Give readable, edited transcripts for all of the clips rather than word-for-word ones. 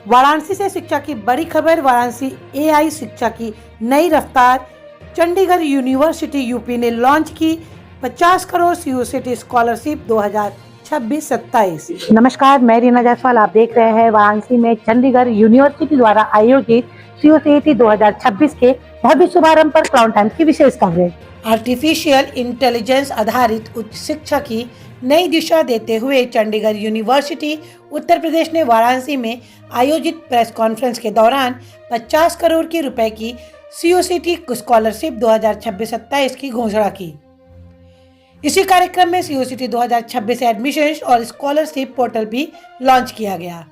वाराणसी से शिक्षा की बड़ी खबर। वाराणसी एआई शिक्षा की नई रफ्तार। चंडीगढ़ यूनिवर्सिटी यूपी ने लॉन्च की 50 करोड़ सीयूसीटी स्कॉलरशिप 2026-27। नमस्कार, मैं रीना जायसवाल। आप देख रहे हैं वाराणसी में चंडीगढ़ यूनिवर्सिटी द्वारा आयोजित सीयूसीटी 2026 के भव्य शुभारंभ पर क्राउन टाइम्स की विशेष कवरेज। आर्टिफिशियल इंटेलिजेंस आधारित उच्च शिक्षा की नई दिशा देते हुए चंडीगढ़ यूनिवर्सिटी उत्तर प्रदेश ने वाराणसी में आयोजित प्रेस कॉन्फ्रेंस के दौरान 50 करोड़ की रुपए की सीयूसीटी स्कॉलरशिप 2026-27 की घोषणा की। इसी कार्यक्रम में सीयूसीटी 2026 एडमिशन और स्कॉलरशिप पोर्टल भी लॉन्च किया गया।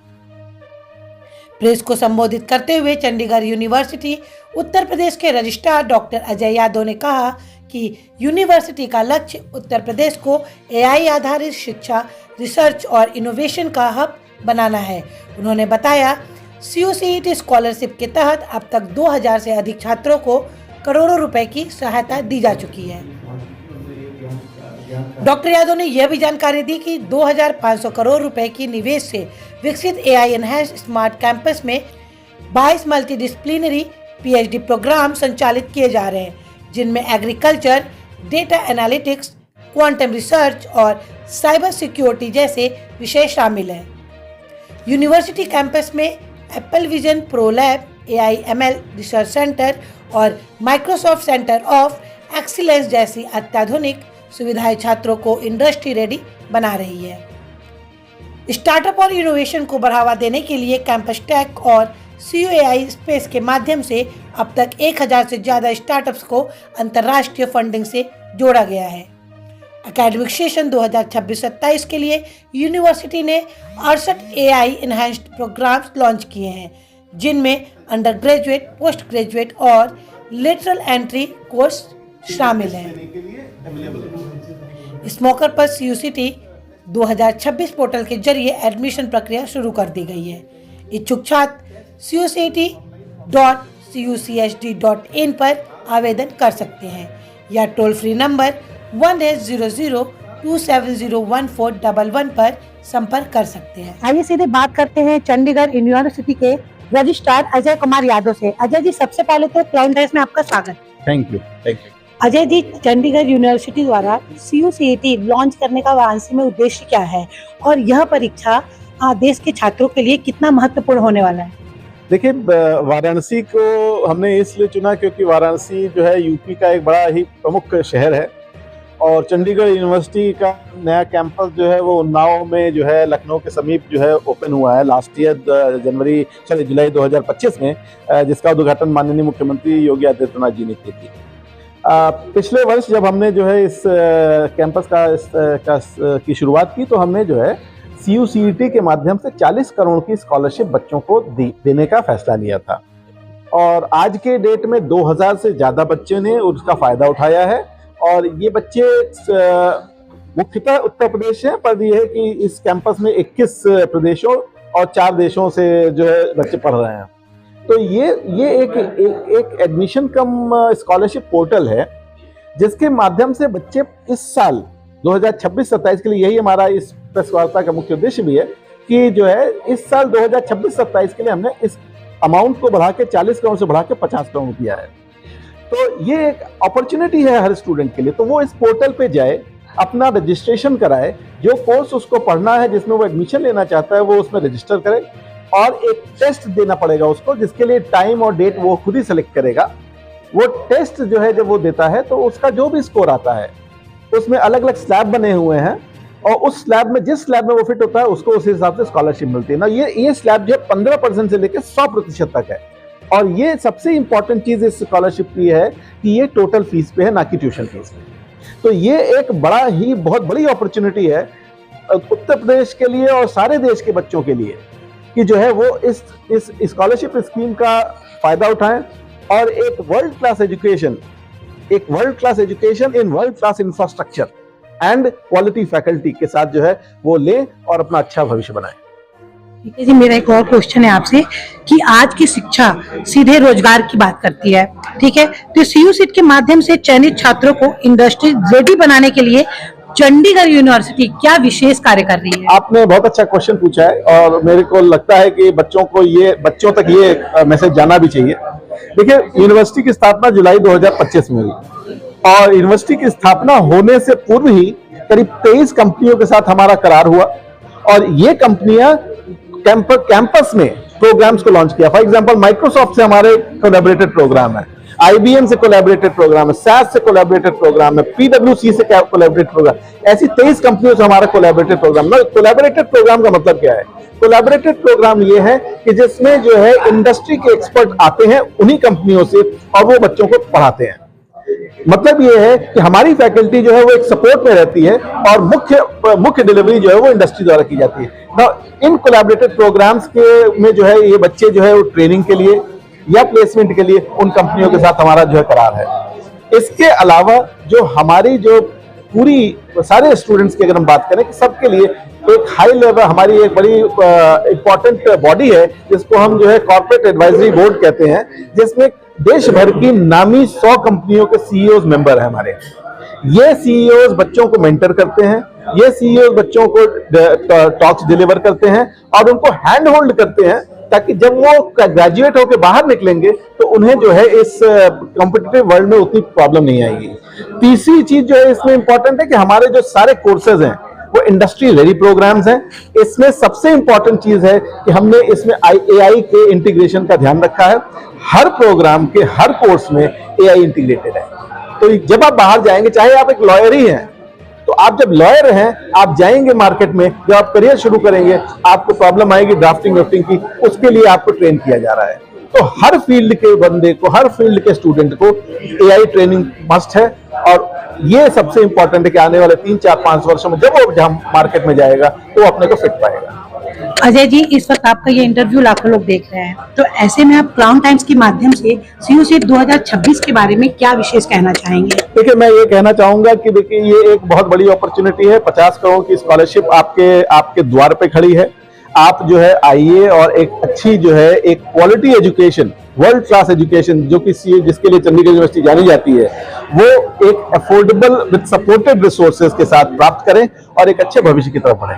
प्रेस को संबोधित करते हुए चंडीगढ़ यूनिवर्सिटी उत्तर प्रदेश के रजिस्ट्रार डॉक्टर अजय यादव ने कहा कि यूनिवर्सिटी का लक्ष्य उत्तर प्रदेश को एआई आधारित शिक्षा, रिसर्च और इनोवेशन का हब बनाना है। उन्होंने बताया, सीयूसीटी स्कॉलरशिप के तहत अब तक 2000 से अधिक छात्रों को करोड़ों रुपए की सहायता दी जा चुकी है। डॉक्टर यादव ने यह भी जानकारी दी कि 2500 करोड़ रुपए की निवेश से विकसित एआई एनहांस्ड स्मार्ट कैंपस में 22 मल्टीडिसिप्लिनरी पीएचडी प्रोग्राम संचालित किए जा रहे हैं, जिनमें agriculture, data analytics, quantum research और साइबर सिक्योरिटी जैसे विषय शामिल हैं। यूनिवर्सिटी कैंपस में Apple vision pro lab, AIML research centre और माइक्रोसॉफ्ट सेंटर ऑफ एक्सीलेंस जैसी अत्याधुनिक सुविधाएं छात्रों को इंडस्ट्री रेडी बना रही है। स्टार्टअप और इनोवेशन को बढ़ावा देने के लिए कैंपस टेक और सीयूएआई स्पेस के माध्यम से अब तक 1000 से ज़्यादा स्टार्टअप्स को अंतर्राष्ट्रीय फंडिंग से जोड़ा गया है। एकेडमिक सेशन 2026-27 के लिए यूनिवर्सिटी ने 68 एआई एनहांस्ड प्रोग्राम्स लॉन्च किए हैं, जिनमें अंडर ग्रेजुएट, पोस्ट ग्रेजुएट और लेटरल एंट्री कोर्स शामिल हैं। इस मौके पर सीयूसीटी 2026 पोर्टल के जरिए एडमिशन प्रक्रिया शुरू कर दी गई है। इच्छुक छात्र cuct.cuchd.in पर आवेदन कर सकते हैं या टोल फ्री नंबर 1800-270-1411 पर संपर्क कर सकते हैं। आइए सीधे बात करते हैं चंडीगढ़ यूनिवर्सिटी के रजिस्ट्रार अजय कुमार यादव से। अजय जी, सबसे पहले तो क्राउन टाइम्स में आपका स्वागत। Thank you. Ajay ji, Chandigarh university द्वारा सीयूसीटी लॉन्च करने का वाराणसी में उद्देश्य क्या है और यह परीक्षा देश के छात्रों के लिए कितना महत्वपूर्ण होने वाला है? देखिए, वाराणसी को हमने इसलिए चुना क्योंकि वाराणसी जो है यूपी का एक बड़ा ही प्रमुख शहर है और चंडीगढ़ यूनिवर्सिटी का नया कैंपस जो है वो उन्नाव में जो है लखनऊ के समीप जो है ओपन हुआ है लास्ट ईयर जुलाई 2025 में, जिसका उद्घाटन माननीय मुख्यमंत्री योगी आदित्यनाथ जी ने की थी। पिछले वर्ष जब हमने जो है इस कैंपस की शुरुआत की तो हमने जो है सीयूसीटी के माध्यम से 40 करोड़ की स्कॉलरशिप बच्चों को देने का फैसला लिया था और आज के डेट में 2000 से ज़्यादा बच्चों ने उसका फ़ायदा उठाया है। और ये बच्चे मुख्यतः उत्तर प्रदेश हैं, पर यह है कि इस कैंपस में 21 प्रदेशों और 4 देशों से जो है बच्चे पढ़ रहे हैं। तो ये एक एडमिशन कम स्कॉलरशिप पोर्टल है जिसके माध्यम से बच्चे इस साल 2026-27 के लिए, यही हमारा इस प्रेस वार्ता का मुख्य उद्देश्य भी है कि जो है इस साल 2026-27 के लिए हमने इस अमाउंट को बढ़ा के 40 करोड़ से बढ़ा के 50 करोड़ किया है। तो ये एक अपॉर्चुनिटी है हर स्टूडेंट के लिए। तो वो इस पोर्टल पे जाए, अपना रजिस्ट्रेशन कराए, जो कोर्स उसको पढ़ना है, जिसमें वो एडमिशन लेना चाहता है, वो उसमें रजिस्टर करे और एक टेस्ट देना पड़ेगा उसको, जिसके लिए टाइम और डेट वो खुद ही सेलेक्ट करेगा। वो टेस्ट जो है जब वो देता है तो उसका जो भी स्कोर आता है उसमें अलग अलग स्लैब बने हुए हैं और उस स्लैब में जिस स्लैब में वो फिट होता है उसको उस हिसाब से स्कॉलरशिप मिलती है ना। ये स्लैब जो है 15% से लेकर 100% तक है। और ये सबसे इंपॉर्टेंट चीज इस स्कॉलरशिप की है कि ये टोटल फीस पे है, ना कि ट्यूशन फीस पे। तो ये एक बहुत बड़ी अपॉर्चुनिटी है उत्तर प्रदेश के लिए और सारे देश के बच्चों के लिए कि जो है वो इस स्कॉलरशिप स्कीम का फायदा उठाएं और एक world class education in world class infrastructure and quality faculty के साथ जो है वो लें और अपना अच्छा भविष्य बनाएं। ठीक है जी, मेरा एक और क्वेश्चन है आपसे कि आज की शिक्षा सीधे रोजगार की बात करती है, ठीक है? तो सीयूसीटी के माध्यम से चयनित छात्रों को इंडस्ट्री रेडी बनाने के लिए चंडीगढ़ यूनिवर्सिटी क्या विशेष कार्य कर रही है? आपने बहुत अच्छा क्वेश्चन पूछा है और मेरे को लगता है कि बच्चों तक ये मैसेज जाना भी चाहिए। देखिए, यूनिवर्सिटी की स्थापना जुलाई 2025 में हुई और यूनिवर्सिटी की स्थापना होने से पूर्व ही करीब 23 कंपनियों के साथ हमारा करार हुआ और ये कंपनियां कैंपस में प्रोग्राम्स को लॉन्च किया। फॉर एग्जांपल, माइक्रोसॉफ्ट से हमारे कोलैबोरेटेड प्रोग्राम है, IBM से कोलैबोरेटेड प्रोग्राम है, SAS से कोलैबोरेटेड प्रोग्राम है, PwC से कोलैबोरेटेड प्रोग्राम, ऐसी 23 कंपनियों से हमारा कोलैबोरेटेड प्रोग्राम। कोलैबोरेटेड प्रोग्राम का मतलब क्या है? कोलैबोरेटेड प्रोग्राम ये है कि जिसमें जो है इंडस्ट्री के एक्सपर्ट आते हैं उन्हीं कंपनियों से और वो बच्चों को पढ़ाते हैं। मतलब ये है कि हमारी फैकल्टी जो है वो एक सपोर्ट में रहती है और मुख्य डिलीवरी जो है वो इंडस्ट्री द्वारा की जाती है। इन कोलैबोरेटेड प्रोग्राम्स के में जो है ये बच्चे जो है वो ट्रेनिंग के लिए या प्लेसमेंट के लिए उन कंपनियों के साथ हमारा जो है करार है। इसके अलावा जो हमारी जो पूरी सारे स्टूडेंट्स की अगर हम बात करें कि सबके लिए एक हाई लेवल हमारी एक बड़ी इंपॉर्टेंट बॉडी है जिसको हम जो है कॉर्पोरेट एडवाइजरी बोर्ड कहते हैं, जिसमें देश भर की नामी 100 कंपनियों के सीईओज मेंबर हैं हमारे। ये सीईओज बच्चों को मेंटर करते हैं, ये सीईओज बच्चों को टॉक्स डिलीवर करते हैं और उनको हैंड होल्ड करते हैं ताकि जब वो ग्रेजुएट होकर बाहर निकलेंगे तो उन्हें जो है इस कॉम्पिटिटिव वर्ल्ड में उतनी प्रॉब्लम नहीं आएगी। तीसरी चीज जो है इसमें इंपॉर्टेंट है कि हमारे जो सारे कोर्सेज हैं वो इंडस्ट्री रेडी प्रोग्राम्स हैं। इसमें सबसे इंपॉर्टेंट चीज है कि हमने इसमें AI के इंटीग्रेशन का ध्यान रखा है। हर प्रोग्राम के हर कोर्स में AI इंटीग्रेटेड है। तो जब आप बाहर जाएंगे, चाहे आप एक लॉयर ही हैं, तो आप जब लॉयर हैं आप जाएंगे मार्केट में, जब आप करियर शुरू करेंगे आपको प्रॉब्लम आएगी ड्राफ्टिंग की, उसके लिए आपको ट्रेन किया जा रहा है। तो हर फील्ड के बंदे को, हर फील्ड के स्टूडेंट को AI ट्रेनिंग मस्ट है और ये सबसे इंपॉर्टेंट है कि आने वाले 3, 4, 5 वर्षों में जब वो मार्केट में जाएगा तो वो अपने को फिट पाएगा। अजय जी, इस वक्त आपका ये इंटरव्यू लाखों लोग देख रहे हैं, तो ऐसे में आप क्राउन टाइम्स के माध्यम से CUCET 2026 के बारे में क्या विशेष कहना चाहेंगे? देखिए, मैं ये कहना चाहूंगा कि देखिए ये एक बहुत बड़ी अपॉर्चुनिटी है। 50 करोड़ की स्कॉलरशिप आपके द्वार पे खड़ी है। आप जो है आइए और एक अच्छी जो है एक quality education, world class education जो कि जिसके लिए चंडीगढ़ यूनिवर्सिटी जानी जाती है, वो एक अफोर्डेबल विद सपोर्टेड रिसोर्सेज के साथ प्राप्त करें और एक अच्छे भविष्य की तरफ बढ़ें।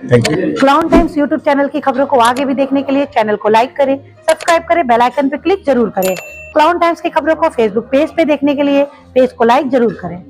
Thank you. Crown times YouTube channel की खबरों को आगे भी देखने के लिए चैनल को लाइक करें, सब्सक्राइब करें, बेल आइकन पर क्लिक जरूर करें। क्राउन टाइम्स की खबरों को फेसबुक पेज पे देखने के लिए पेज को लाइक जरूर करें।